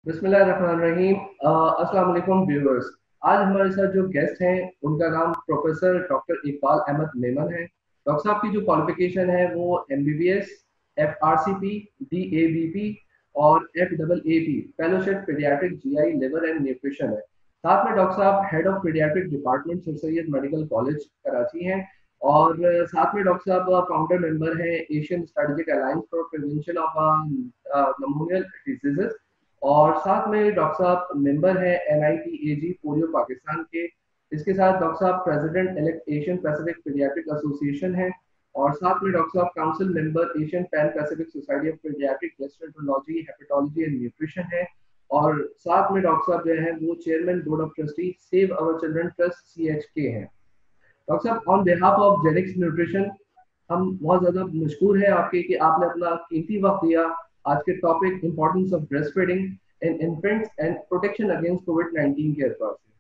बिस्मिल्लाहिर्रहमानिर्रहीम। अस्सलाम वालेकुम व्यूअर्स। आज हमारे साथ जो गेस्ट हैं उनका नाम प्रोफेसर डॉक्टर इकबाल अहमद मेमन है। डॉक्टर साहब की जो क्वालिफिकेशन है वो एमबीबीएस, एफआरसीपी, डीएबीपी और एफडबलएपी fellowship paediatric GI liver and nutrition है। साथ में डॉक्टर साहब head of paediatric department sir Syed medical college Karachi हैं। और साथ में डॉक्टर साहब फाउंडर मेंबर हैं Asian strategic alliance for prevention of pneumonial diseases. और साथ में डॉक्टर साहब मेंबर हैं एनआईटीएजी पोलियो पाकिस्तान के। इसके साथ डॉक्टर साहब president elect Asian Pacific paediatric association है। और साथ में डॉक्टर साहब council member Asian pan Pacific society of paediatric gastroenterology hepatology and nutrition है। और साथ में डॉक्टर साहब जो है वो chairman board of trustee save our children trust CHK हैं। डॉक्टर साहब on behalf of Genix nutrition हम बहुत ज़्यादा मशहूर है आपके कि आपने अपना कीमती वक्त दिया आज के topic importance of breast feeding in infants and protection against कोविड-19 के एतबार से।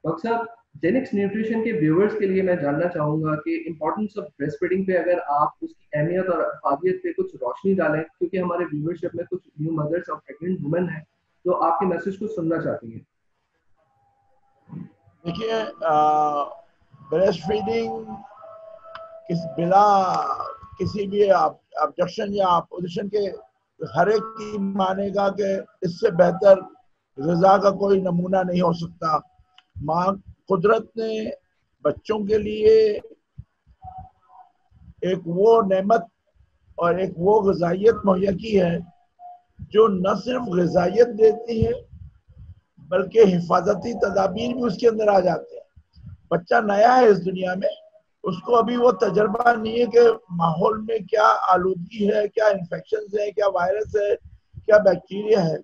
डॉक्टर साहब जेनिक्स न्यूट्रिशन के व्यूअर्स के लिए मैं जानना चाहूँगा कि इंपॉर्टेंस ऑफ ब्रेस्ट फीडिंग पे अगर आप उसकी अहमियत और अफादियत पे कुछ रोशनी डालें, क्योंकि हमारे व्यूअरशिप में कुछ न्यू मदर्स और प्रेग्नेंट वुमेन हैं जो आपके मैसेज को सुनना चाहती हैं। देखिए, ब्रेस्ट फीडिंग बिना किसी भी ऑब्जेक्शन या अपोजिशन के हर एक की मानेगा कि इससे बेहतर ग़िज़ा का कोई नमूना नहीं हो सकता। माँ कुदरत ने बच्चों के लिए एक वो नेमत और एक वो ग़िज़ाइयत मुहैया की है जो न सिर्फ ग़िज़ाइयत देती है बल्कि हिफाजती तदाबीर भी उसके अंदर आ जाते हैं। बच्चा नया है इस दुनिया में, उसको अभी वो तजर्बा नहीं है कि माहौल में क्या आलूदगी है, क्या इन्फेक्शन है, क्या वायरस है, क्या बैक्टीरिया है।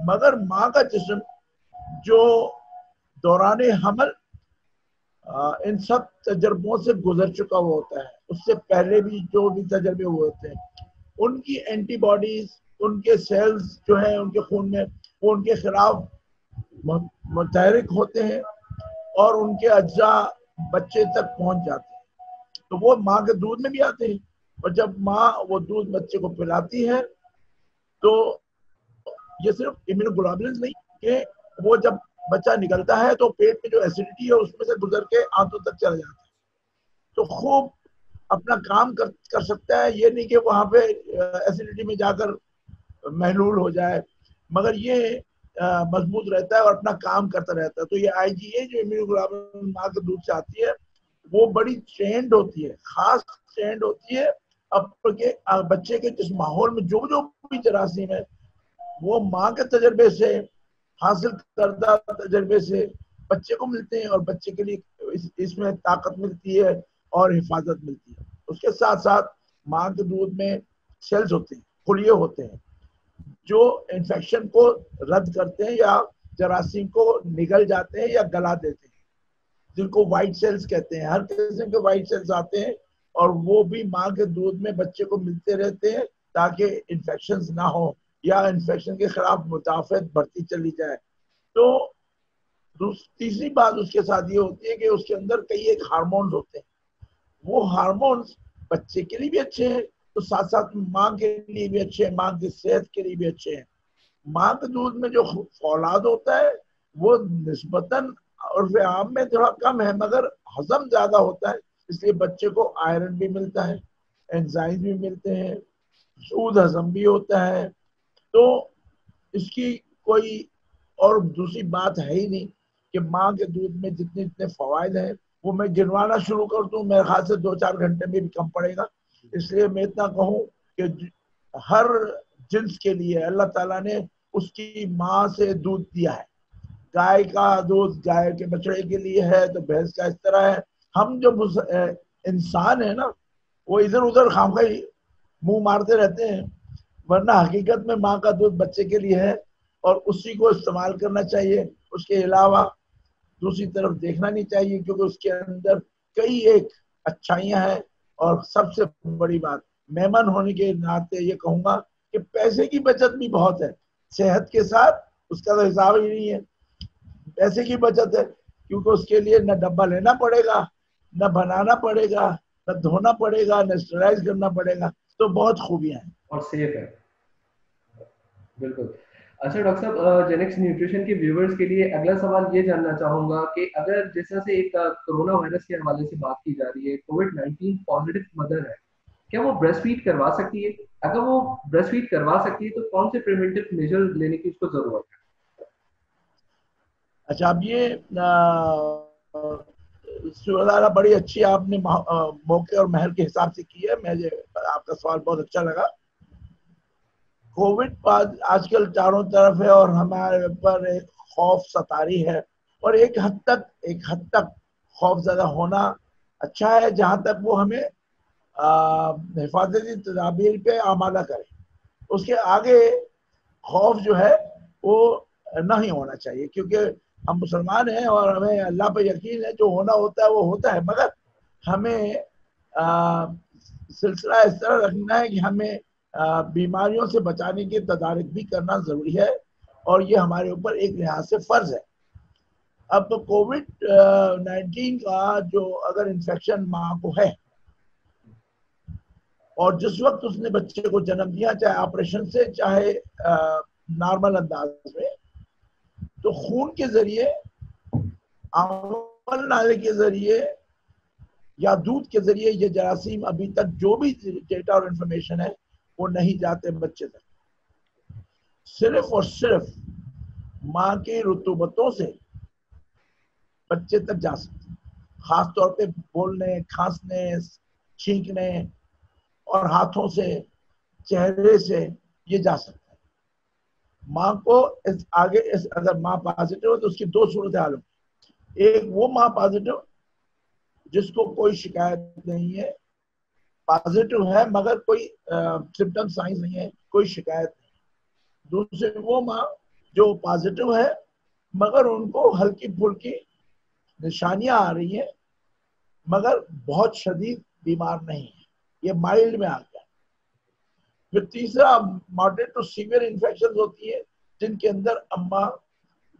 मगर माँ का जिस्म जो दौरान हमल इन सब तजर्बों से गुजर चुका हुआ होता है, उससे पहले भी जो भी तजर्बे हुए होते हैं, उनकी एंटीबॉडीज, उनके सेल्स जो हैं उनके खून में, वो उनके खिलाफ मुतहरिक होते हैं और उनके अज्जा बच्चे तक पहुंच जाते हैं। तो वो माँ के दूध में भी आते हैं और जब माँ वो दूध बच्चे को पिलाती है तो ये सिर्फ इम्यूनोग्लोबुलिन नहीं कि वो जब बच्चा निकलता है तो पेट में जो एसिडिटी है उसमें से गुजर के आंतों तक चला जाता है, तो खूब अपना काम कर सकता है। ये नहीं कि वहां पे एसिडिटी में जाकर महलूल हो जाए, मगर ये मजबूत रहता है और अपना काम करता रहता है। तो ये आईजीए जो इम्यूनोग्लोबुलिन माँ के दूध से आती है वो बड़ी ट्रेंड होती है, खास ट्रेंड होती है। अब के बच्चे के जिस माहौल में जो जो भी जरासीम है वो माँ के तजर्बे से, हासिल करदा तजर्बे से बच्चे को मिलते हैं और बच्चे के लिए इसमें ताकत मिलती है और हिफाजत मिलती है। उसके साथ साथ माँ के दूध में सेल्स होते हैं, खुलिये होते हैं जो इन्फेक्शन को रद्द करते हैं या जरासीम को निगल जाते हैं या गला देते हैं, जिनको व्हाइट सेल्स कहते हैं। हर किस्म के व्हाइट सेल्स आते हैं और वो भी माँ के दूध में बच्चे को मिलते रहते हैं ताकि इन्फेक्शन ना हो या इन्फेक्शन के खिलाफ मुदाफत बढ़ती चली जाए। तो तीसरी बात उसके साथ ये होती है कि उसके अंदर कई एक हार्मोन्स होते हैं, वो हार्मोन्स बच्चे के लिए भी अच्छे हैं तो साथ साथ माँ के लिए भी अच्छे हैं, माँ की सेहत के लिए भी अच्छे हैं। माँ के दूध में जो फौलाद होता है वो निस्बतन और आम में थोड़ा कम है मगर हजम ज्यादा होता है, इसलिए बच्चे को आयरन भी मिलता है, एंजाइम भी मिलते हैं, सूद हजम भी होता है। तो इसकी कोई और दूसरी बात है ही नहीं कि माँ के दूध में जितने जितने फवायद हैं वो मैं गिनवाना शुरू कर दूं मेरे ख्याल से 2-4 घंटे में भी कम पड़ेगा। इसलिए मैं इतना कहूँ कि हर जिन्स के लिए अल्लाह ताला ने उसकी माँ से दूध दिया है। गाय का दूध गाय के बछड़े के लिए है तो भैंस का इस तरह है। हम जो इंसान है ना वो इधर उधर खामखाई मुंह मारते रहते हैं, वरना हकीकत में माँ का दूध बच्चे के लिए है और उसी को इस्तेमाल करना चाहिए। उसके अलावा दूसरी तरफ देखना नहीं चाहिए क्योंकि उसके अंदर कई एक अच्छाइयां हैं। और सबसे बड़ी बात मेहमान होने के नाते ये कहूंगा कि पैसे की बचत भी बहुत है, सेहत के साथ उसका तो हिसाब ही नहीं है। पैसे की बचत है क्योंकि उसके लिए न डब्बा लेना पड़ेगा, न बनाना पड़ेगा, न धोना पड़ेगा, न स्टरलाइज करना पड़ेगा। तो बहुत खूबियां हैं और सेफ है। बिल्कुल। अच्छा डॉक्टर साहब, जेनेक्स न्यूट्रिशन के व्यूवर्स के लिए अगला सवाल ये जानना चाहूंगा कि अगर जिस तरह से एक कोरोना वायरस के हवाले से बात की जा रही है, कोविड-19 पॉजिटिव मदर है, क्या वो ब्रेस्ट फीड करवा सकती है? अगर वो ब्रेस्ट फीड करवा सकती है तो कौन से प्रिवेंटिव मेजर लेने की उसको जरूरत है? अच्छा, अब ये सुधारा बड़ी अच्छी आपने मौके और महल के हिसाब से की है। मुझे आपका सवाल बहुत अच्छा लगा। कोविड आजकल चारों तरफ है और हमारे ऊपर एक खौफ सतारी है, और एक हद तक खौफ ज्यादा होना अच्छा है, जहां तक वो हमें हिफाजती तदाबीर पे आमादा करे। उसके आगे खौफ जो है वो नहीं होना चाहिए, क्योंकि हम मुसलमान हैं और हमें अल्लाह पे यकीन है, जो होना होता है वो होता है। मगर हमें सिलसिला इस तरह रखना है कि हमें बीमारियों से बचाने की तदारीक भी करना जरूरी है, और ये हमारे ऊपर एक लिहाज से फर्ज है। अब तो कोविड 19 का जो अगर इन्फेक्शन माँ को है, और जिस वक्त उसने बच्चे को जन्म दिया, चाहे ऑपरेशन से चाहे नॉर्मल अंदाज में, तो खून के जरिए, अमल नाले के जरिए या दूध के जरिए ये जरासीम अभी तक जो भी डेटा और इंफॉर्मेशन है वो नहीं जाते बच्चे तक। सिर्फ और सिर्फ माँ की रुतूबतों से बच्चे तक जा सकते, खास तौर पे बोलने, खांसने, छींकने और हाथों से, चेहरे से ये जा सकता है। माँ को अगर माँ पॉजिटिव है तो उसकी दो सूरत हाल होगी। एक वो माँ पॉजिटिव जिसको कोई शिकायत नहीं है, पॉजिटिव है मगर कोई सिम्टम साइंस नहीं है, कोई शिकायत नहीं। दूसरी वो माँ जो पॉजिटिव है मगर उनको हल्की फुल्की निशानियां आ रही हैं, मगर बहुत शदीद बीमार नहीं है, ये माइल्ड में आ गया। फिर तीसरा मॉडरेट टू सीवियर इन्फेक्शन होती है, जिनके अंदर अम्मा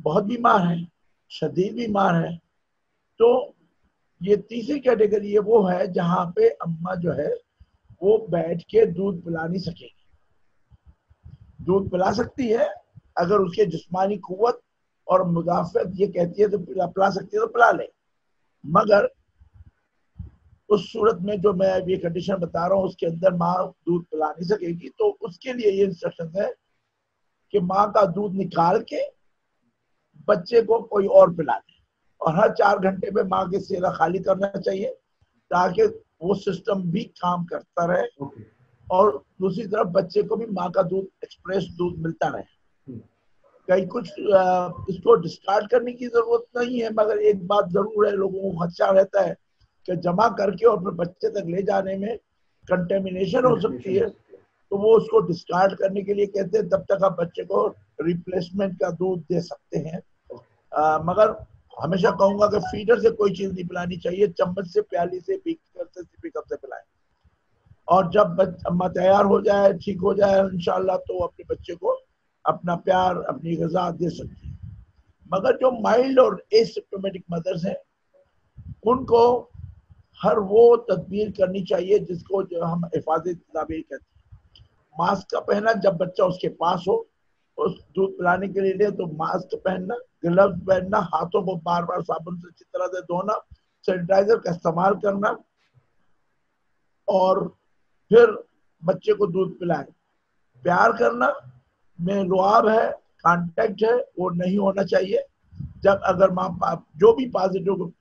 बहुत बीमार है, शदीद बीमार है। तो ये तीसरी कैटेगरी है, वो है जहां पे अम्मा जो है वो बैठ के दूध पिला नहीं सकेगी। दूध पिला सकती है अगर उसके जिस्मानी कुव्वत और मुदाफत ये कहती है तो पिला सकती है तो पिला ले, मगर उस सूरत में जो मैं ये कंडीशन बता रहा हूँ उसके अंदर माँ दूध पिला नहीं सकेगी। तो उसके लिए ये इंस्ट्रक्शन है कि माँ का दूध निकाल के बच्चे को कोई और पिला दे, और हर 4 घंटे में माँ के सेरा खाली करना चाहिए ताकि वो सिस्टम भी काम करता रहे, ओके। और दूसरी तरफ बच्चे को भी माँ का दूध, एक्सप्रेस दूध मिलता रहे। कहीं कुछ इसको डिस्कार्ड करने की जरूरत नहीं है, मगर एक बात जरूर है, लोगों को खदशा रहता है कि जमा करके और फिर बच्चे तक ले जाने में कंटेमिनेशन हो सकती है, तो वो उसको डिस्कार्ड करने के लिए कहते हैं तब तक आप बच्चे को रिप्लेसमेंट का दूध दे सकते हैं। मगर हमेशा कहूंगा कि फीडर से कोई चीज नहीं पिलानी चाहिए, चम्मच से, प्याली से, बीकर से, सिपी कप से पिलाएं। और जब अम्मा तैयार हो जाए, ठीक हो जाए इंशाल्लाह, तो अपने बच्चे को अपना प्यार, अपनी ग़िज़ा दे सकती है। मगर जो माइल्ड और एसिम्प्टोमेटिक मदर्स हैं, उनको हर वो तदबीर करनी चाहिए जिसको जो हम हिफाजती तदाबीर कहते हैं। मास्क का पहनना, जब बच्चा उसके पास हो, उस दूध पिलाने के लिए तो मास्क पहनना, ग्लव्स पहनना, हाथों को बार बार साबुन से अच्छी तरह से धोना, सैनिटाइजर का इस्तेमाल करना, और फिर बच्चे को दूध पिलाएं। प्यार करना में लुआब है, कांटेक्ट है, वो नहीं होना चाहिए। जब अगर माँ जो भी पॉजिटिव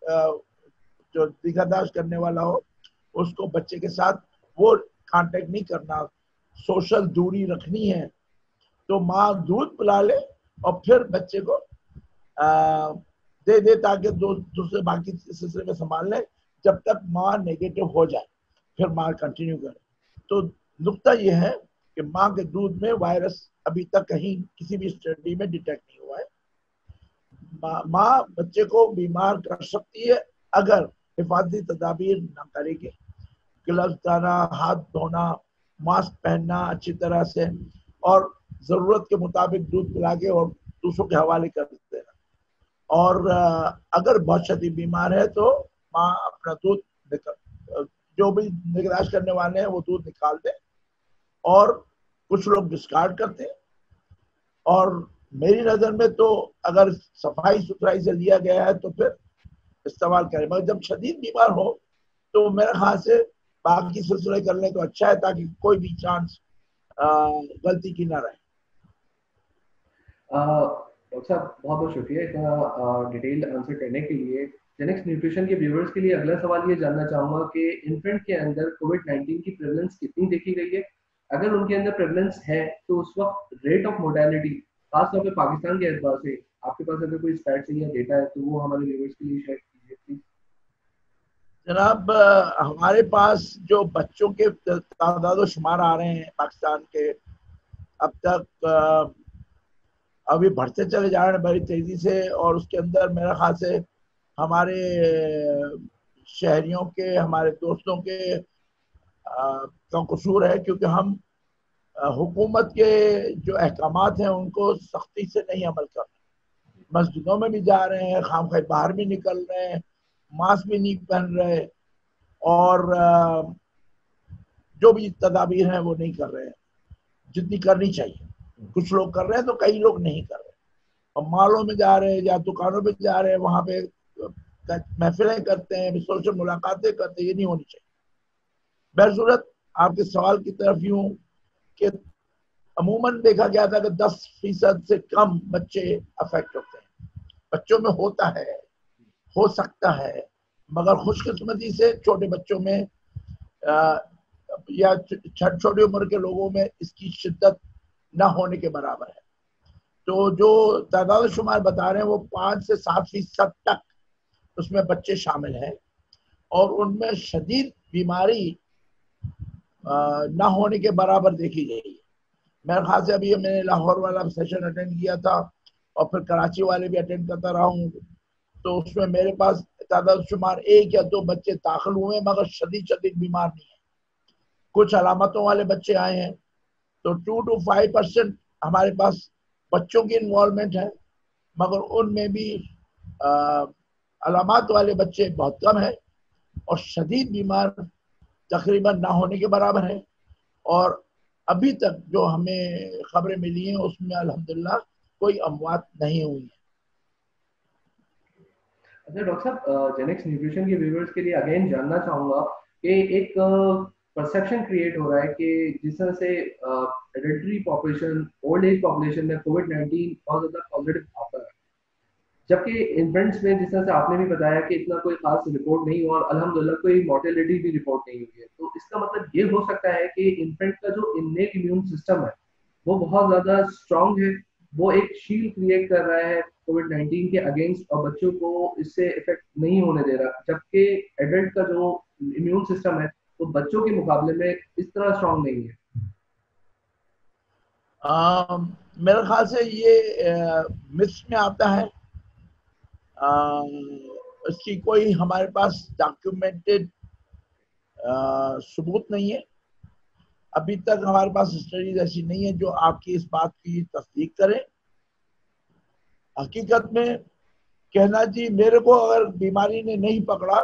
जो दिगादाश्त करने वाला हो, उसको बच्चे के साथ वो कांटेक्ट नहीं करना, सोशल दूरी रखनी है। तो माँ दूध पिला ले और फिर बच्चे को दे दे ताकि दूसरे बाकी सिलसिले में संभाल ले, जब तक माँ नेगेटिव हो जाए, फिर माँ कंटिन्यू करे। तो नुकता ये है कि माँ के दूध में वायरस अभी तक कहीं किसी भी स्टडी में डिटेक्ट नहीं हुआ है। माँ बच्चे को बीमार कर सकती है अगर हिफाजती तदाबीर न करेगी, ग्लव्स डालना, हाथ धोना, मास्क पहनना अच्छी तरह से, और जरूरत के मुताबिक दूध पिला के और दूसरों के हवाले कर देना। और अगर बहुत शदीद बीमार है तो माँ अपना दूध जो भी निगराश करने वाले हैं वो दूध निकाल दे, और कुछ लोग डिस्कार्ड करते हैं, اور میری نظر میں تو اگر صفائی ستھرائی سے لیا گیا ہے تو پھر استعمال کریں، مگر جب شدید بیمار ہو تو میرے خیال سے باقی سلسلے کر لیں تو اچھا ہے، تاکہ کوئی بھی چانس غلطی کی نہ رہے۔ ڈاکٹر صاحب بہت بہت شکریہ اتنا ڈیٹیل آنسر کرنے کے لیے۔ جینکس نیوٹریشن کے ویورز کے لیے اگلا سوال یہ جاننا چاہوں گا کہ انفینٹ کے اندر کووڈ-19 کی پریولنس کتنی دیکھی گئی ہے؟ اگر ان کے اندر پریولنس ہے تو اس وقت ریٹ آف مورٹیلٹی خاص طور پہ پاکستان کے اعتبار سے آپ کے پاس اگر کوئی اسٹیٹس یا ڈیٹا ہے تو وہ ہمارے ویورز کے لیے شیئر کیجیے پلیز۔ جناب ہمارے پاس جو بچوں کے تعداد و شمار آ رہے ہیں پاکستان کے، اب تک ابھی بڑھتے چلے جا رہے ہیں بڑی تیزی سے، اور اس کے اندر میرا خیال سے ہمارے شہریوں کے، ہمارے دوستوں کے کا قصور ہے، کیونکہ ہم حکومت کے جو احکامات ہیں ان کو سختی سے نہیں عمل کر رہے، مسجدوں میں بھی جا رہے ہیں، خام خواہ باہر بھی نکل رہے ہیں، ماسک بھی نہیں پہن رہے، اور جو بھی تدابیر ہیں وہ نہیں کر رہے ہیں جتنی کرنی چاہیے۔ کچھ لوگ کر رہے ہیں تو کئی لوگ نہیں کر رہے، اور مالوں میں جا رہے ہیں یا دکانوں پہ جا رہے ہیں، وہاں پہ محفلیں کرتے ہیں، سوشل ملاقاتیں کرتے ہیں، یہ نہیں ہونی چاہیے۔ بہرصورت آپ کے سوال کی طرف یوں کہ عموماً دیکھا گیا تھا کہ 10% سے کم بچے افیکٹ ہوتے ہیں، بچوں میں ہوتا ہے، ہو سکتا ہے، مگر خوش قسمتی سے چھوٹے بچوں میں یا چھوٹی عمر کے لوگوں میں اس کی شدت نہ ہونے کے برابر ہے۔ تو جو تعداد و شمار بتا رہے ہیں وہ 5 سے 7% تک اس میں بچے شامل ہیں، اور ان میں شدید بیماری نہ ہونے کے برابر دیکھی گئی ہے۔ میرے خیال سے ابھی میں نے لاہور والا سیشن اٹینڈ کیا تھا، اور پھر کراچی والے بھی اٹینڈ کرتا رہا ہوں، تو اس میں میرے پاس تعداد و شمار 1 یا 2 بچے داخل ہوئے مگر شدید بیمار نہیں ہیں۔ کچھ علامتوں والے بچے آئے ہیں، تو 2 to 5% ہمارے پاس بچوں کی انوالومنٹ ہے، مگر ان میں بھی علامات والے بچے بہت کم ہیں، اور شدید بیمار تقریباً نہ ہونے کے برابر ہیں۔ اور ابھی تک جو ہمیں خبریں ملی ہیں اس میں الحمدللہ کوئی اموات نہیں ہوئی ہیں۔ اچھا ڈاکٹر صاحب، جینکس نیوٹریشن کے ویورز کے لیے اگین جاننا چاہوں گا کہ ایک پرسیپشن کریٹ ہو رہا ہے کہ جس طرح سے adultery population, old age population میں کووڈ-19 بہت زیادہ پازیٹیو آتا ہے، جبکہ انفینٹس میں جس طرح سے آپ نے بھی بتایا کہ اتنا کوئی خاص رپورٹ نہیں ہوا، اور الحمدللہ کوئی مورٹیلٹی بھی رپورٹ نہیں ہوئی ہے، تو اس کا مطلب یہ ہو سکتا ہے کہ انفینٹ کا جو انیٹ امیون سسٹم ہے وہ بہت زیادہ اسٹرانگ ہے، وہ ایک شیلڈ کریٹ کر رہا ہے کووڈ-19 کے اگینسٹ، اور بچوں کو اس سے افیکٹ نہیں ہونے دے رہا، جبکہ ایڈلٹ کا جو امیون سسٹم ہے وہ بچوں کے مقابلے میں اس طرح اسٹرانگ نہیں ہے۔ میرے خیال سے یہ مس میں آتا ہے، اس کی کوئی ہمارے پاس ڈاکیومنٹڈ ثبوت نہیں ہے، ابھی تک ہمارے پاس اسٹڈیز ایسی نہیں ہے جو آپ کی اس بات کی تصدیق کرے۔ حقیقت میں کہنا جی میرے کو اگر بیماری نے نہیں پکڑا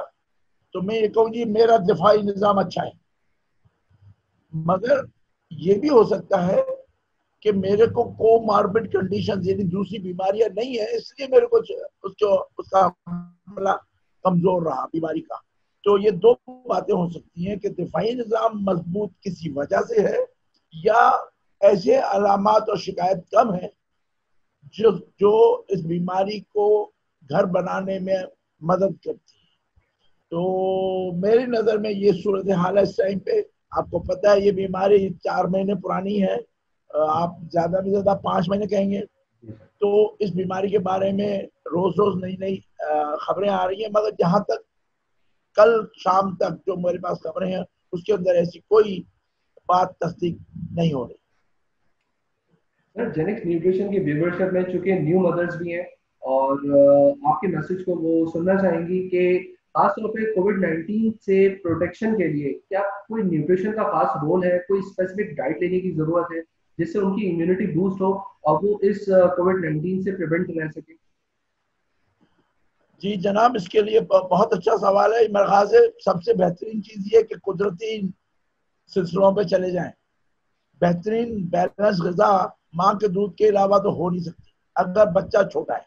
تو میں یہ کہوں جی میرا دفاعی نظام اچھا ہے، مگر یہ بھی ہو سکتا ہے کہ میرے کو کوماربڈ کنڈیشن یعنی دوسری بیماریاں نہیں ہیں، اس لیے میرے کو اس کا حملہ کمزور رہا بیماری کا۔ تو یہ 2 باتیں ہو سکتی ہیں کہ دفاعی نظام مضبوط کسی وجہ سے ہے، یا ایسے علامات اور شکایت کم ہیں جو اس بیماری کو گھر بنانے میں مدد کرتی ہے۔ تو میری نظر میں یہ صورتحال ہے اس ٹائم پہ۔ آپ کو پتہ ہے یہ بیماری 4 مہینے پرانی ہے، آپ زیادہ سے زیادہ 5 مہینے کہیں گے، تو اس بیماری کے بارے میں روز روز نئی خبریں آ رہی ہیں، مگر جہاں تک کل شام تک جو میرے پاس خبریں ہیں اس کے اندر ایسی کوئی بات تصدیق نہیں ہو رہی۔ سر جینکس نیوٹریشن کی ویورشپ میں چونکہ نیو مدرس بھی ہیں، اور آپ کے میسج کو وہ سننا چاہیں گی کہ خاص طور پہ کووڈ-19 سے پروٹیکشن کے لیے کیا کوئی نیوٹریشن کا خاص رول ہے، کوئی اسپیسیفک ڈائٹ لینے کی ضرورت ہے جس سے ان کی امیونٹی بوسٹ ہو اور وہ اس کووڈ-19 سے پریونٹ رہ سکے؟ جی جناب، اس کے لیے بہت اچھا سوال ہے۔ میرے خیال سے سب سے بہترین چیز یہ کہ قدرتی سلسلوں پہ چلے جائیں، بہترین بیلنس غذا माँ के दूध के अलावा तो हो नहीं सकती अगर बच्चा छोटा है।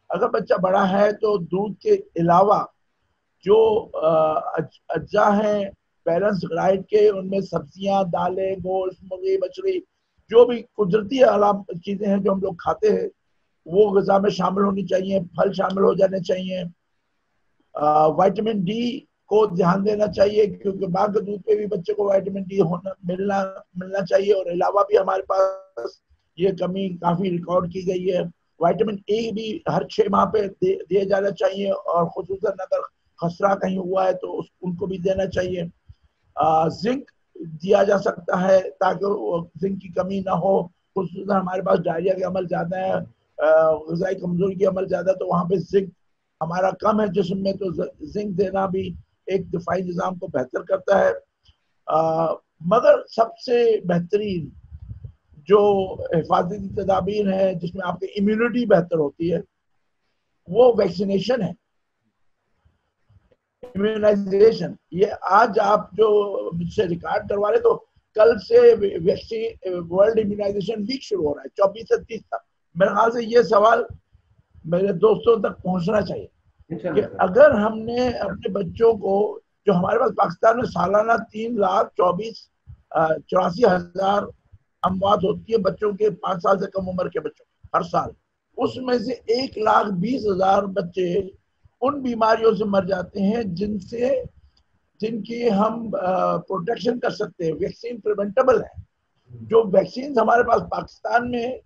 अगर बच्चा बड़ा है तो दूध के अलावा जो अज्जा हैं बैलेंस डाइट के, उनमें सब्जियां, दालें, गोश्त, मुर्गी, मछली, जो भी कुदरती चीजें हैं जो हम लोग खाते हैं वो ग़िज़ा में शामिल होनी चाहिए। फल शामिल हो जाने चाहिए। विटामिन डी को ध्यान देना चाहिए क्योंकि माँ के दूध पे भी बच्चे को विटामिन डी मिलना चाहिए। और अलावा भी हमारे पास ये कमी काफी रिकॉर्ड की गई है। विटामिन ए भी हर 6 माह पे दिया जाना चाहिए और खुसूसन अगर खसरा कहीं हुआ है तो उनको भी देना चाहिए। जिंक दिया जा सकता है ताकि जिंक की कमी ना हो। खुसूसन हमारे पास डायरिया के अमल ज्यादा है, ग़िज़ाई कमजोरी के अमल ज्यादा, तो वहाँ पे जिंक हमारा कम है जिस्म में, तो जिंक देना भी एक दिफाई निज़ाम को बेहतर करता है। मगर सबसे बेहतरीन जो हिफाजती तदाबीर है जिसमें आपकी इम्यूनिटी बेहतर होती है वो वैक्सीनेशन है, इम्यूनाइजेशन। ये आज आप जो मुझसे रिकॉर्ड करवा रहे तो कल से वैक्सीन वर्ल्ड इम्यूनाइजेशन वीक शुरू हो रहा है 24 से 30 तक। मेरे ख्याल से ये सवाल मेरे दोस्तों तक पहुंचना चाहिए कि अगर हमने अपने बच्चों को, जो हमारे पास पाकिस्तान में सालाना 3,84,000 अमवात होती है बच्चों के 5 साल से कम उम्र के बच्चों हर साल, उसमें से 1,20,000 बच्चे उन बीमारियों से मर जाते हैं जिनकी हम प्रोटेक्शन कर सकते हैं, वैक्सीन प्रिवेंटेबल है। जो वैक्सीन हमारे पास पाकिस्तान में,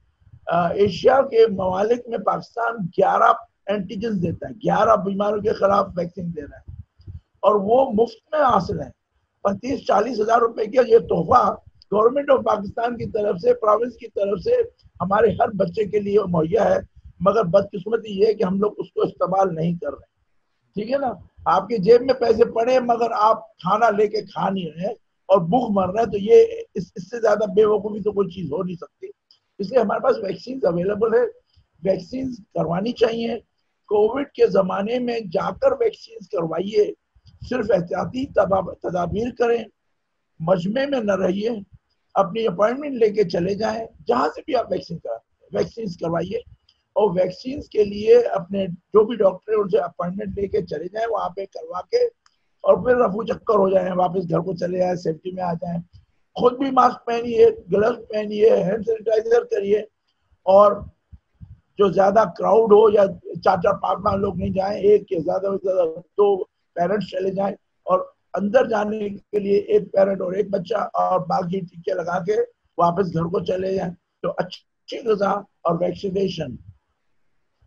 एशिया के ममालिक में पाकिस्तान 11 एंटीजन देता है, 11 बीमारियों के खिलाफ वैक्सीन दे रहा है और वो मुफ्त में हासिल है। 35-40 हजार रुपए का ये तोहफा गवर्नमेंट ऑफ पाकिस्तान की तरफ से, प्रोविंस की तरफ से हमारे हर बच्चे के लिए मुहैया है। मगर बदकिस्मती ये है कि हम लोग उसको इस्तेमाल नहीं कर रहे। ठीक है ना, आपके जेब में पैसे पड़े मगर आप खाना लेके खा नहीं रहे और भूख मर रहे हैं, तो ये इससे ज्यादा बेवकूफ़ी तो कोई चीज हो नहीं सकती। इसलिए हमारे पास वैक्सीन अवेलेबल है, वैक्सीन करवानी चाहिए। कोविड के जमाने में जाकर वैक्सीन करवाइए, सिर्फ एहतियाती तदाबीर करें, मजमे में न रहिए, अपनी अपॉइंटमेंट लेके चले जाएं, जहां से भी आप वैक्सीन करवाइए और वैक्सीन के लिए अपने जो भी डॉक्टर है उनसे अपॉइंटमेंट लेके चले जाएं, वहां पे करवा के और फिर रफू चक्कर हो जाए, वापस घर को चले जाए, सेफ्टी में आ जाएं। खुद भी मास्क पहनिए, ग्लव्स पहनिए, हैंड सैनिटाइजर करिए और जो ज्यादा क्राउड हो या 4-5 लोग नहीं जाएं, एक या ज्यादा से ज्यादा 2 पेरेंट्स चले जाएं और अंदर जाने के लिए एक पेरेंट और एक बच्चा और बाकी टीके लगा के वापस घर को चले जाएं। तो अच्छी ग़िज़ा और वैक्सीनेशन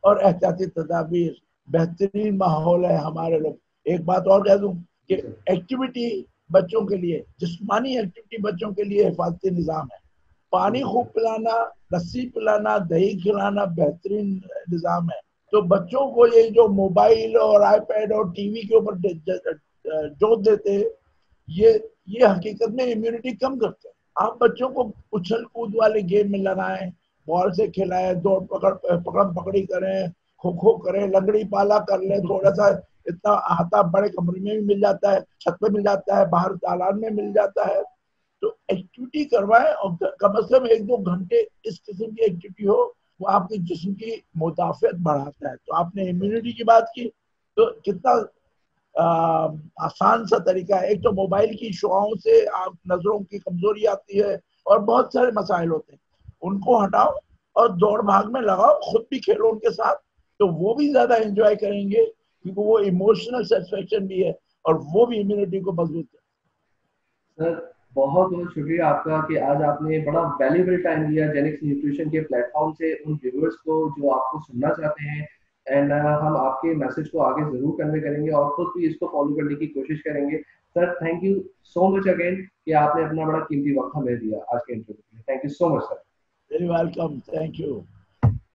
और एहतियाती तदाबीर, बेहतरीन माहौल है हमारे लोग। एक बात और कह दूं कि एक्टिविटी बच्चों के लिए, जिस्मानी एक्टिविटी बच्चों के लिए हिफाजती निज़ाम है। पानी खूब पिलाना, लस्सी पिलाना, दही खिलाना बेहतरीन निज़ाम है। तो बच्चों को ये जो मोबाइल और आईपैड और टीवी के ऊपर जोत देते हैं, ये हकीकत में इम्यूनिटी कम करते हैं। आप बच्चों को उछल कूद वाले गेम में लगाएं, बॉल से खिलाएं, दौड़ पकड़म पकड़ी करें, खो खो करें, लंगड़ी पाला कर लें, थोड़ा सा इतना आता बड़े कमरे में भी मिल जाता है, छत पे मिल जाता है, बाहर तालाब में मिल जाता है। तो एक्टिविटी करवाएं और कम से कम 1-2 घंटे इस किस्म की एक्टिविटी हो, वो आपके जिस्म की मुदाफियत बढ़ाता है। तो आपने इम्यूनिटी की बात की, तो कितना आसान सा तरीका है। एक तो मोबाइल की शुआओं से आप नजरों की कमजोरी आती है और बहुत सारे मसाइल होते हैं, उनको हटाओ और दौड़ भाग में लगाओ, खुद भी खेलो उनके साथ, तो वो भी ज्यादा एंजॉय करेंगे क्योंकि वो इमोशनल सेटिस्फेक्शन भी है और वो भी इम्यूनिटी को मजबूत है। सर बहुत बहुत शुक्रिया आपका कि आज आपने बड़ा वैल्यूबल टाइम दिया जेनिक्स न्यूट्रिशन के प्लेटफॉर्म से उन व्यूअर्स को जो आपको सुनना चाहते हैं। एंड हम आपके मैसेज को आगे जरूर कन्वे करेंगे और खुद भी इसको फॉलो करने की कोशिश करेंगे। Sir thank you so much again कि आपने अपना बड़ा कीमती वक्त हमें दिया आज के इंटरव्यू के लिए। Thank you so much sir. Very welcome, thank you.